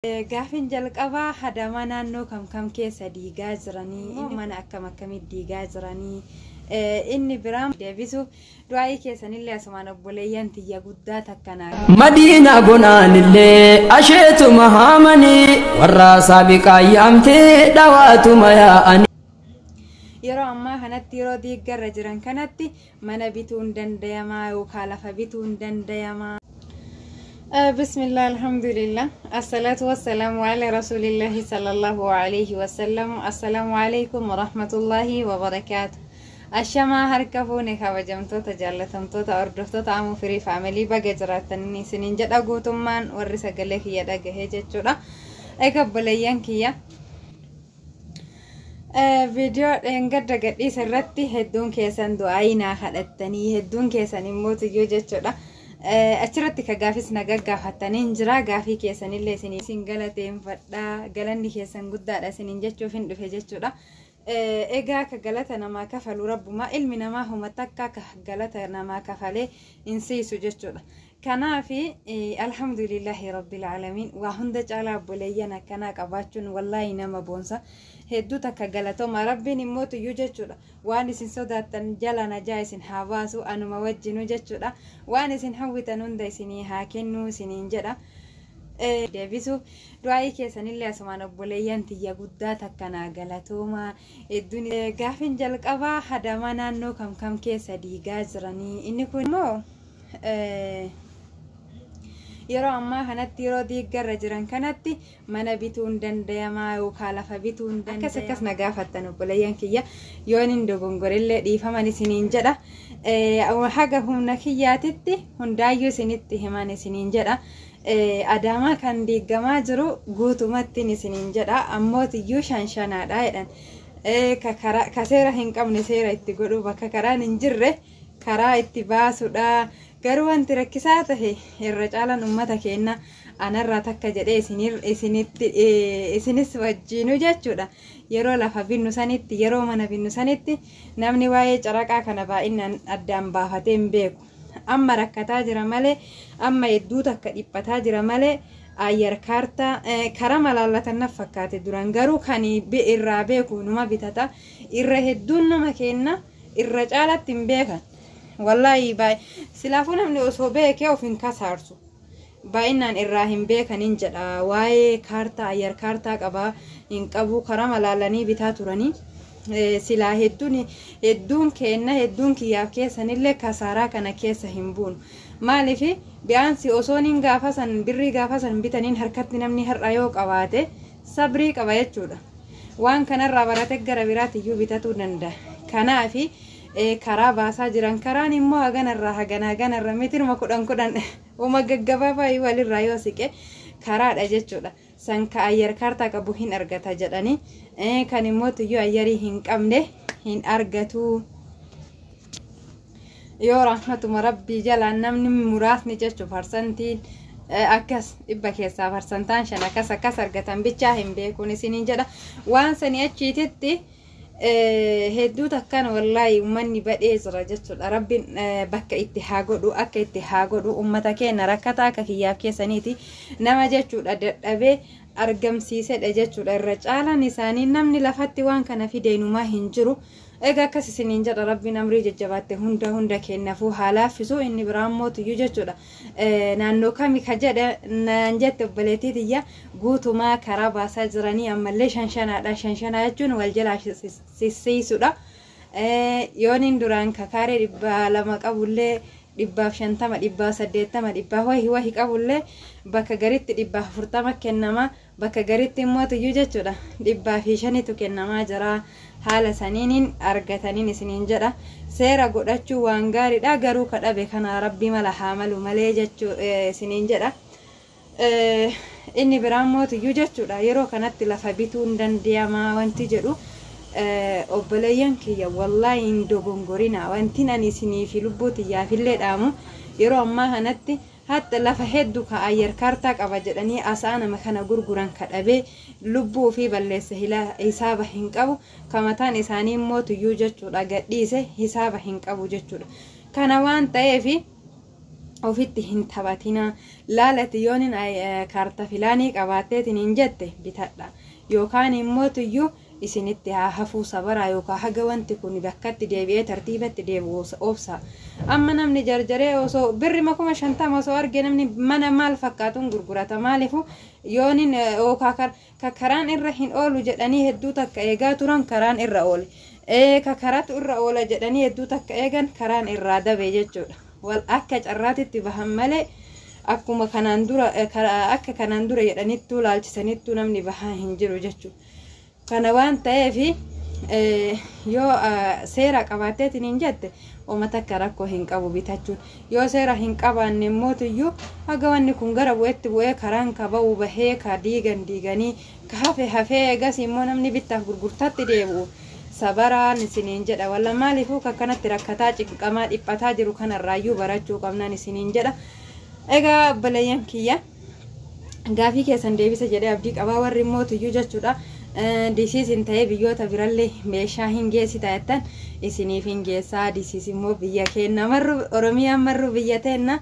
Gaafin jalqabaa hadama naannoo kam keessa diigaa jiranii mana akkamitti diigaa jiranii inni biraan deebisu du'aa keessanillee asumaan obboleeyyan tiyya guddaa takkanaa Madiina gonaanillee asheetu mahamanii warra saabiqaa yaamtee dhawaatuma yaa'anii yeroo ammaa kanatti yeroo diiggarra jiran kanatti mana bituu hin dandayamaa yookaan lafa bituu hin dandayamaa. بسم الله الحمد لله الصلاة والسلام على رسول الله صلى الله عليه وسلم. السلام عليكم ورحمة الله وبركاته. الشما هركفوني خوجمتو تجالتمتو تأردفتو تعمو فري فعملي بقجراتني سنين جد أقوتم من ورسا قليك يدقه جتشورا اكبليان كيا فيديو انقد قدي سرتي هدون كيسان دعاينا خدتني هدون كيسان اموت جوجتشورا أشرت كجافس نجاج حتى جرا جافي كيسان اللي سنين قلتين فدا قلني كيسان قد على سنين جت شوفين دفجت شورا إجا كجلتنا ما كفلوا رب ما علمنا ما هم تكا كجلتنا ما كفله إنسي سجت شورا كنا في الحمد لله رب العالمين وهندج على بولينا كنا كباتشون والله إنما بونسا هدو تكجلتو ما ربي نموت يوجد شورا وانسين صداتن جلنا جايسين حواسو أنو موجنو جت شورا وانسين حويتنون دايسيني هاكنو سنين جدا deebisu du'aa keessanillee asumaan obboleeyyan tiyya guddaa takkanaa galatooma hedduun gaafin jalqabaa hadama naannoo kam keessa diigaa jiranii inni kun immoo yeroo ammaa kanatti yeroo diiggarra jiran kanatti mana bituu hin dandayamaa yookaan lafa bituu hin dandayamaa akkas nagaafattan obboleeyyan kiyya yoon hin dogongorellee dhiifaman isiniin jedha haga humna kiyyaatitti hundaayyuu isinitti himan isiniin jedha. Adama kan diigamaa jiru guutumatti isiniin jedha ammoo tiyyuu shanshanaadha jedhan ka seera hin qabne seera itti godhu bakka karaan hin jirre karaa itti baasudha garuu wanti rakkisaa tahe irra caalan ummata keenya anarraa takka jedhee isinis wajjinu jechuudha yeroo lafa binnu sanitti yeroo mana binnu sanitti namni waa'ee caraqaa kana baay'inaan addaan baafatee hin beeku. Amma rakkataa jira malee amma hedduu takka dhiphataa jira malee ayyar kaartaa karaa malaalatan fakkaate duran garuu kan irraa beeku numa bitata irra hedduun nama kenna irra caalatti hin beekan wallahi silaafuu namni osoo beekee of hin kasaarsu baay'inaan irraa hin beekanin jedha waa'ee kaartaa ayyar kaartaa qabaa hin qabu karaa malaalanii bitaa turanii. Silaa hedduun kenna hedduun kiyyaaf keessanillee kasaaraa kana keessa hin buunu maaliif bi'aansi osoon hin gaafasan birrii gaafasan bitaniin harkatti namni har'a yoo qabaate sabrii qaba jechuudha waan kanarraa barate gara biraatiyyuu bitatuu danda'a kanaaf karaa baasaa jiran karaan immoo haganarra mitirma kudhan uma gaggabaabaa walirraa yoo siqe karaadha jechuudha san ka ayyar kaartaa qabu hin argata jedhanii kan immoo tiyyuu ayyarii hin qabne hin argatu yoo rahmatuma rabbii jalaan namni muraasni jechuun parsantiin akkas dhibba keessaa parsantaan 5 akkas argatan bichaa hin beekuun isiniin jedha waan sanii achiititti hedduu takkan wallahi ummanni badhee jira jechuudha rabbiin bakka itti haa godhu akka itti haa godhu ummata keenya rakkataa akka kiyyaaf keessaniiti nama jechuudha dadhabee argamsiisedha jechuudha irra caalaan isaanii namni lafatti waan kana fideenumaa hin jiru egaa akkas isiniin jedha rabbiin amrii jajjabaatte hunda kennaafuu haalaafisu inni biraan mootiyyuu jechuudha naannoo kami ka jedhe naan jette obboleettii tiyya guutumaa karaa baasaa jiranii ammallee shanshanaa jechuun wal jalaa sissiisudha yooniin duraan kakaaree 200 qabullee 150 180 wahi qabullee bakka garitti 140 kennama bakka garitti mootiyyuu jechuudha 105 kennamaa jira haala saniiniin argataniin isiniin jedha seera godhachuu waan gaariidha garuu kadhabe kana rabbi mala haa malu malee jechuu isiniin jedha inni biraan mootiyyuu jechuudha yeroo kanatti lafa bituu hin dandayamaa wanti jedhu obboleeyyan kiyya wallahi hin dogongorina wanti ani isiniif lubbuu tiyyaafillee dhaamu yeroo ammaa kanatti hatta lafa hedduu ka ayyar kaartaa qaba jedhanii asaa nama kana gurguran kadhabee lubbuu fi balleessa hisaaba hin qabu kamataan isaanii mootiyyuu jechuudha gadhiise hisaaba hin qabu jechuudha kana waan ta'eef ofitti hin taphatina laalati yoonin kaarta filaanii qabaatteetiin hin jette bitadha yookaan immoo tuyyuu isinitti haa hafuu sabaraa yookaan haga wanti kun bakkatti deebi'ee tartiibatti deebi'u obsa amma namni jarjaree osoo birri 50 osoo arge namni mana maal fakkaatuun gurgurata maalifu yoonin yookaan karaan irra hin oolu jedhanii hedduu takka eegaa turan karaan irra oole kakaraatu irra oola jedhanii hedduu takka eegan karaan irraa dabe jechuudha wal akka carraatitti bahan malee akkuma kanaan dura akka kanaan dura jedhanittuu laalchisaniittuu namni bahaa hin jiru jechuudha kana waan ta'eef yoo seera qabaatteetiin hin jette uummata akka rakkoo hin qabu bitachuun yoo seera hin qabaanne immoo tuyyuu haga wanni kun gara bu'eetti bu'ee karaan kaba'u bahee ka diiganii ka hafee egas immoo namni bittaaf gurgurtaatti deebi'u sabaraan isiniin jedha walla maaliifuu kanatti rakkataa cinqamaa dhiphataa jiru kanarraayyuu barachuu qabnaan isiniin jedha egaa obboleeyyan kiyya gaafii keessan deebisa jedhee abdii qabaa warri immoo tuyyuu jechuudha disiisin ta'ee biyyoota birallee meeshaa hin geessita jettan isiniif hin geessaa disiis immoo biyya keenya marru oromiyaan marru biyya teenna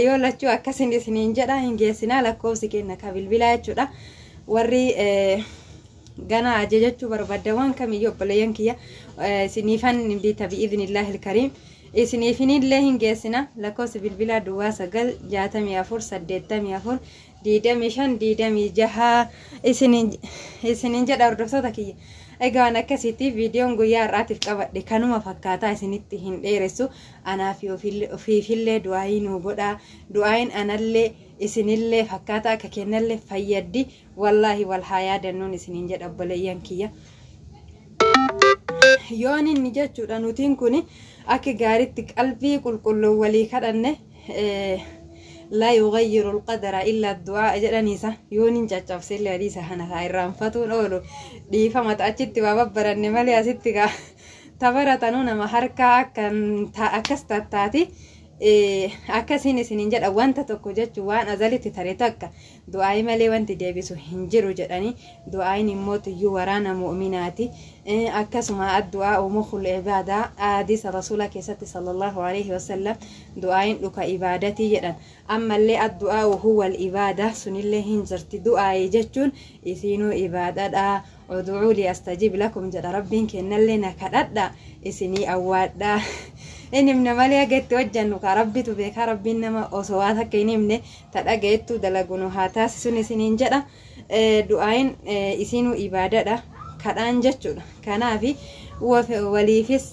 yoo lachuu akkasin isiniin jedha hin geessinaa lakkoofsi keenya ka bilbilaa jechuudha warri gana ajajachuu barbaadawwan kamiyyuu obboleeyyan kiyya isiniifan bita bi'idhnillaahi alkariim isiniifinillee hin geessina lakkoofsi bilbilaa duwwaa 96484 25 isiniin jedha hordoftoota kiyya egaa waan akkasitti viidiyoon guyyaa har'aatiif qabadhe kanuma fakkaataa isinitti hin dheeressu anaa fi ofiifillee du'aayii nuu godhaa du'aayin anallee isinillee fakkaataa akka kennallee fayyaddi wallaahi wal haa yaadannuun isiniin jedha obboleeyyan kiyya yoon inni jechuudha nutiin kun akka gaaritti qalbii qulqulluu walii kadhanne لا يغير القدر إلا الدعاء جلنيسا يونين جاتشاف سيلي أديسا هنا خيران فتون أولو دي فما تأجت واببرا النمالي أستيقا تبرتنون محركا كان أكستاتاتي akkasiin isinin jedha wanta tokko jechuun waan azalitti tare takka du'aayi malee wanti deebisu hin jiru jedhani du'aayin immoo tuyyuu waraana mu'minaati akkasuma addu'aa mukhul ibaadaa hadiisa rasuula keessatti sallallahu alaihi wasallam du'aayin dhuka ibaadatii jedhan ammallee addu'aa huwal ibaadaa sunillee hin jirti du'aayi jechuun isinuu ibaadadha ud'uu li astajib lakum jedha rabbiin kennallee na kadhadha isinii awwaadha inimna malee agetti wajjannu ka rabbitu beeka rabbiin nama osoo waa takka inimne tadhageettu dalagunu haa taasisuun isiniin jedha du'aayin isinuu ibaadadha kadhaan jechuudha kanaafi waliifis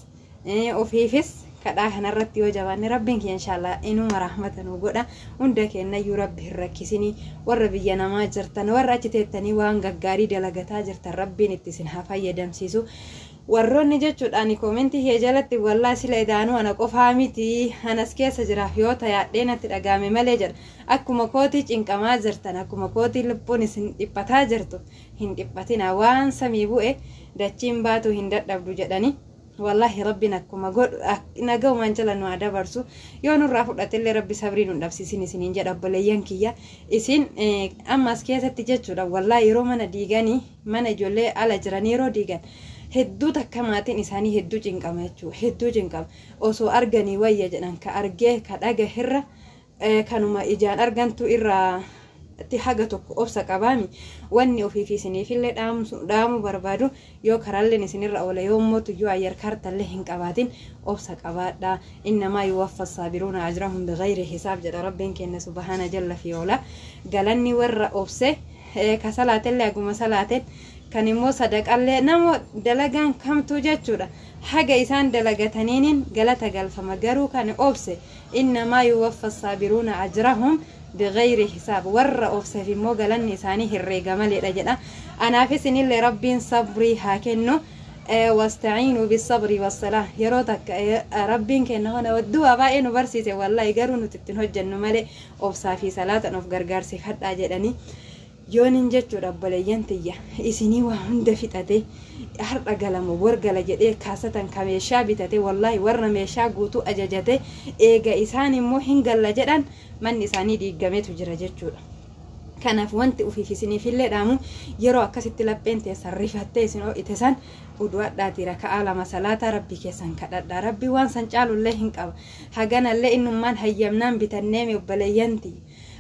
ofiifis kadhaa kanarratti yoo jabaanne rabbiin kiyya inshaallah inuma rahmata nu godha hunda kennayyuu rabbi hin rakkisinii warra biyya namaa jirtan warra achi teettanii waan gaggaarii dalagataa jirtan rabbiin itti isin haa fayyadamsiisu warroonni jechuudhaan koomentii kee jalatti wallaa sila idaanuu ana qofaa miti anas keessa jiraaf yoo tayaadhee natti dhagaame malee jedha akkuma kootii cinqamaa jirtan akkuma kootii lubbuun isin dhiphataa jirtu hin dhiphatina waan samii bu'e dachiin baatu hin dadhabdu jedhani wallahi rabbiin akkuma godhu nagaumaan jala nu adabarsu yoo nurraa fudhatillee rabbi sabrii nu dhabsiisin isiniin jedha obboleeyyan kiyya isin ammas keessatti jechuudha wallahi yeroo mana diiganii mana ijoollee ala jiran yeroo diigan hedduu takka maatiin isaanii hedduu cinqama jechuudha hedduu cinqama osoo arganii wayya jedhan ka argee ka dhagahirra kanuma ijaan argantu irraa itti haga tokko obsa qabaami wanni ofiif isiniifillee dhaamu barbaadu yoo karaalleen isinirra oola yoommoo tuyyuu ayyar kartallee hin qabaatin obsa qabaadha innamaa yuwaffa saabiruuna ajrahum bighayri hisaab jedha rabbiin keenya subhaana jalla fi oola galanni warra obse ka salaatillee aguma salaateen kan immoo sadaqallee nama dalagaan kamtu jechuudha haga isaan dalagataniin galata galfama garuu kan obse innamaa yuwaffa saabiruuna ajrahum بغير حساب ور أوفسه في موجل النساني الرجال لرجلا أنا في سن اللي ربي صبري هكنه واستعينوا بالصبر والصلاة يروتك ربي كأنه أنا ودوا بقى إنه برسيسه والله يجرون تتنهج النملة أوفسا في صلاة أوف جرجار سفحت أجلني يونين جتو رب لينتيا إسني وهند فتاته حرق قلم ورقل جدي كاسة كميشا بتاته والله ورنا ميشا قوتو أججته إيجا إساني موهن قل جدًا من إساني دي قمت وجرى جتو kanaaf wanti ufiif isiniifillee dhaamu yeroo akkasitti lapheen teessan rifattee isin ho'itesan udu'adhaati raka'aa lama salaata rabbii keessan kadhadhaa rabbii waan san caalullee hin qaba haganallee innummaan hayyamnaan bitannee obboleeyyanti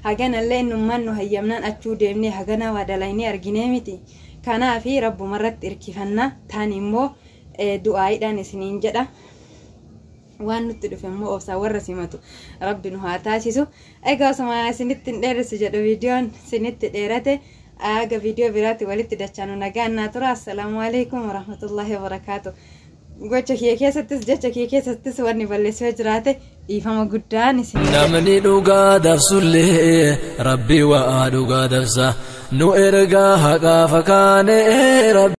haganallee innummaan nu hayyamnaan achuu deemnee hagana waa dalaynee arginee miti kanaafi rabbumarratti irkifannaa taan immoo du'aayiidhaan isiniin jedha waan nutti dhufe immoo obsaa warra simatu rabbi nu haa taasisu egaa osuma isinitti hin dheeressu jedhu viidiyoon isinitti dheerate aga viidiyoo biraatti walitti dachaanu nagaan naa tura assalaamu alaykum warahmatullaahi wabarakaatu gocha kee keessattis jecha kee keessattis wanni balleessee jiraate dhiifama guddaan isin namni dhugaa dabsullee rabbi waa dhugaa dabsa nu ergaa haqaa fakaane